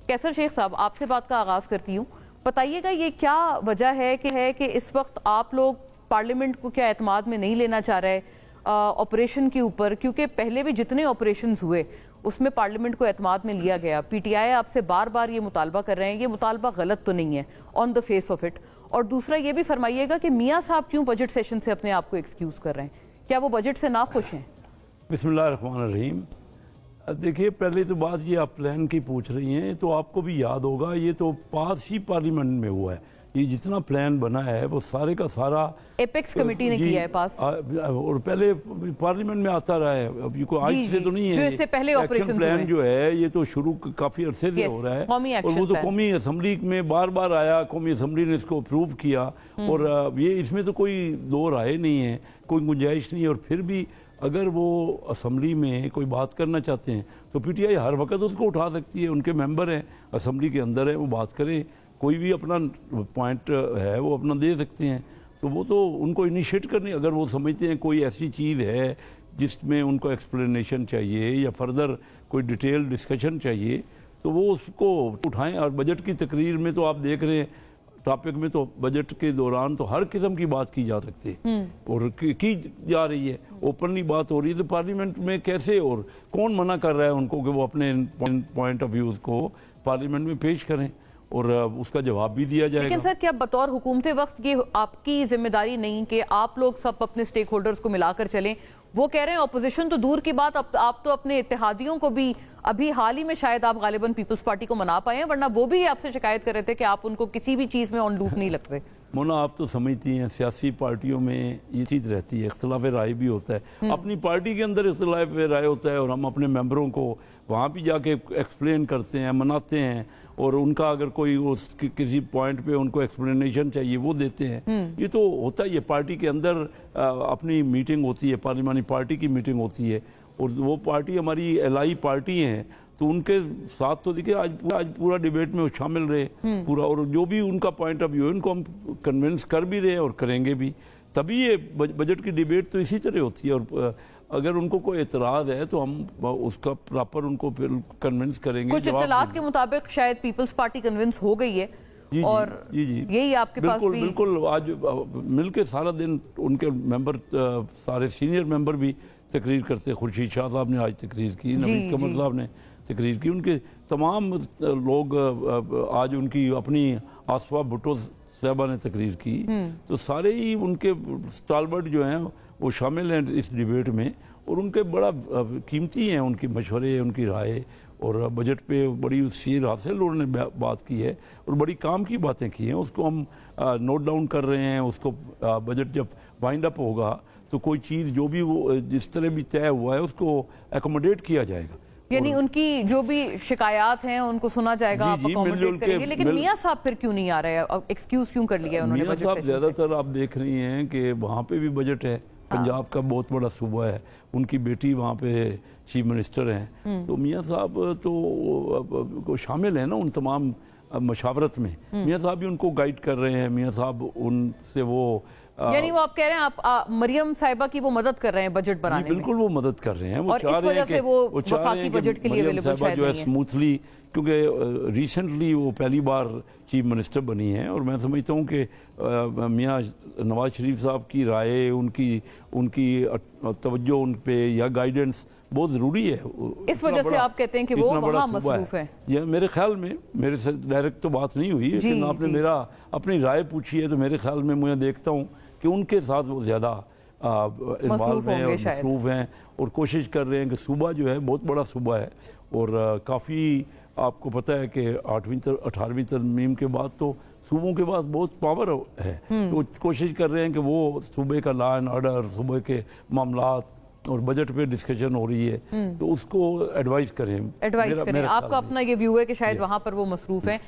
कैसर शेख साहब, आपसे बात का आगाज़ करती हूँ। बताइएगा ये क्या वजह है कि इस वक्त आप लोग पार्लियामेंट को क्या एतमाद में नहीं लेना चाह रहे ऑपरेशन के ऊपर, क्योंकि पहले भी जितने ऑपरेशंस हुए उसमें पार्लियामेंट को एतमाद में लिया गया। पीटीआई आपसे बार बार ये मुतालबा कर रहे हैं, ये मुतालबा गलत तो नहीं है on the face of it. और दूसरा ये भी फरमाइएगा कि मियाँ साहब क्यों बजट सेशन से अपने आप को एक्सक्यूज़ कर रहे हैं, क्या वो बजट से नाखुश हैं? बिस्मिल्लाहिर्रहमानिर्रहीम। देखिए, पहले तो बात ये आप प्लान की पूछ रही हैं, तो आपको भी याद होगा ये तो पास ही पार्लियामेंट में हुआ है। ये जितना प्लान बना है वो सारे का सारा एपेक्स कमेटी ने किया है पास, और पहले पार्लियामेंट में आता रहा है। अब ये कोई आज से तो नहीं है, इससे पहले एक्शन प्लान जो है ये तो शुरू काफी अरसे से हो रहा है, और वो तो कौमी असम्बली में बार बार आया, कौमी असम्बली ने इसको अप्रूव किया, और ये इसमें तो कोई दो राय नहीं है, कोई गुंजाइश नहीं है। और फिर भी अगर वो असम्बली में कोई बात करना चाहते हैं तो पीटीआई हर वक्त उसको उठा सकती है, उनके मेंबर हैं, असम्बली के अंदर है, वो बात करें, कोई भी अपना पॉइंट है वो अपना दे सकते हैं। तो वो तो उनको इनिशिएट करनी, अगर वो समझते हैं कोई ऐसी चीज़ है जिसमें उनको एक्सप्लेनेशन चाहिए या फर्दर कोई डिटेल डिस्कशन चाहिए तो वो उसको उठाएं। और बजट की तकरीर में तो आप देख रहे हैं, टॉपिक में तो बजट के दौरान तो हर किस्म की बात की जा सकती है और की जा रही है, ओपनली बात हो रही है। तो पार्लियामेंट में कैसे और कौन मना कर रहा है उनको कि वो अपने पॉइंट ऑफ व्यूज़ को पार्लियामेंट में पेश करें और उसका जवाब भी दिया जाएगा। लेकिन सर, क्या बतौर हुकूमत वक्त ये आपकी जिम्मेदारी नहीं कि आप लोग सब अपने स्टेक होल्डर्स को मिलाकर चलें? वो कह रहे हैं ऑपोजिशन तो दूर की बात, आप तो अपने इत्तेहादियों को भी, अभी हाल ही में शायद आप गालिबन पीपल्स पार्टी को मना पाए हैं, वरना वो भी आपसे शिकायत कर रहे थे कि आप उनको किसी भी चीज़ में ऑन लूप नहीं लगते। मोना, आप तो समझती हैं सियासी पार्टियों में ये चीज़ रहती है, इख्तलाफ राय भी होता है, अपनी पार्टी के अंदर इख्तलाफ राय होता है, और हम अपने मेंबरों को वहाँ भी जाके एक्सप्लेन करते हैं, मनाते हैं, और उनका अगर कोई किसी पॉइंट पे उनको एक्सप्लेनेशन चाहिए वो देते हैं। ये तो होता ही है, पार्टी के अंदर अपनी मीटिंग होती है, पार्लियामानी पार्टी की मीटिंग होती है, और वो पार्टी हमारी एलआई पार्टी हैं, तो उनके साथ तो देखिए आज पूरा डिबेट में वो शामिल रहे पूरा, और जो भी उनका पॉइंट ऑफ व्यू है उनको हम कन्विंस कर भी रहे हैं और करेंगे भी। तभी ये बजट की डिबेट तो इसी तरह होती है, और अगर उनको कोई एतराज़ है तो हम उसका प्रॉपर उनको फिर कन्विंस करेंगे। कुछ इत्तलात के मुताबिक शायद पीपल्स पार्टी कन्विंस हो गई है, जी, और जी, जी, यही आपके पास भी बिल्कुल आज मिलके सारा दिन उनके मेंबर, सारे सीनियर मेंबर भी तकरीर करते। खुर्शीद शाह साहब ने आज तकरीर की, नवीद कमर साहब ने तकरीर की, उनके तमाम लोग आज उनकी अपनी आसफा भुट्टो साहबा ने तकरीर की, तो सारे ही उनके स्टालवर्ट जो हैं वो शामिल हैं इस डिबेट में, और उनके बड़ा कीमती हैं उनकी मशवरे, उनकी राय, और बजट पे बड़ी सीर हासिल उन्होंने बात की है और बड़ी काम की बातें की हैं। उसको हम नोट डाउन कर रहे हैं, उसको बजट जब वाइंड अप होगा तो कोई चीज़ जो भी वो जिस तरह भी तय हुआ है उसको एकोमोडेट किया जाएगा, यानी उनकी जो भी शिकायत हैं उनको सुना जाएगा, आप अकोमोडेट करेंगे। लेकिन मियाँ साहब फिर क्यों नहीं आ रहे हैं, एक्सक्यूज क्यों कर लिया उन्होंने? मियाँ साहब ज़्यादातर आप देख रही हैं कि वहाँ पे भी बजट है, पंजाब का बहुत बड़ा सूबा है, उनकी बेटी वहाँ पे चीफ मिनिस्टर हैं, तो मियाँ साहब तो शामिल हैं ना उन तमाम मशावरत में। मियाँ साहब भी उनको गाइड कर रहे हैं, मियाँ साहब उनसे वो यानी वो आप कह रहे हैं आप मरियम साहिबा की वो मदद कर रहे हैं बजट बनाने में? बिल्कुल वो मदद कर रहे हैं, वो और चाह रहे हैं कि वो चाह रहे हैं कि बजट के लिए मरियम साहिबा जो है स्मूथली, क्योंकि रिसेंटली वो पहली बार चीफ मिनिस्टर बनी हैं, और मैं समझता हूँ कि मियाँ नवाज शरीफ साहब की राय, उनकी तवज्जो उन पे या गाइडेंस बहुत ज़रूरी है। इस वजह से आप कहते हैं कि वो वहाँ मसरूफ है? ये मेरे ख्याल में, मेरे से डायरेक्ट तो बात नहीं हुई, लेकिन आपने मेरा अपनी राय पूछी है, तो मेरे ख्याल में मैं देखता हूँ कि उनके साथ वो ज़्यादा इन्वॉल्व हैं और मसरूफ हैं, और कोशिश कर रहे हैं कि सूबा जो है बहुत बड़ा सूबा है, और काफ़ी आपको पता है कि 18वीं तरमीम के बाद तो सूबों के पास बहुत पावर है, तो कोशिश कर रहे हैं कि वो सूबे का लॉ एंड ऑर्डर, सूबे के मामलात और बजट पे डिस्कशन हो रही है, तो उसको एडवाइस करें। आपका अपना ये व्यू है कि शायद वहाँ पर वो मसरूफ हैं।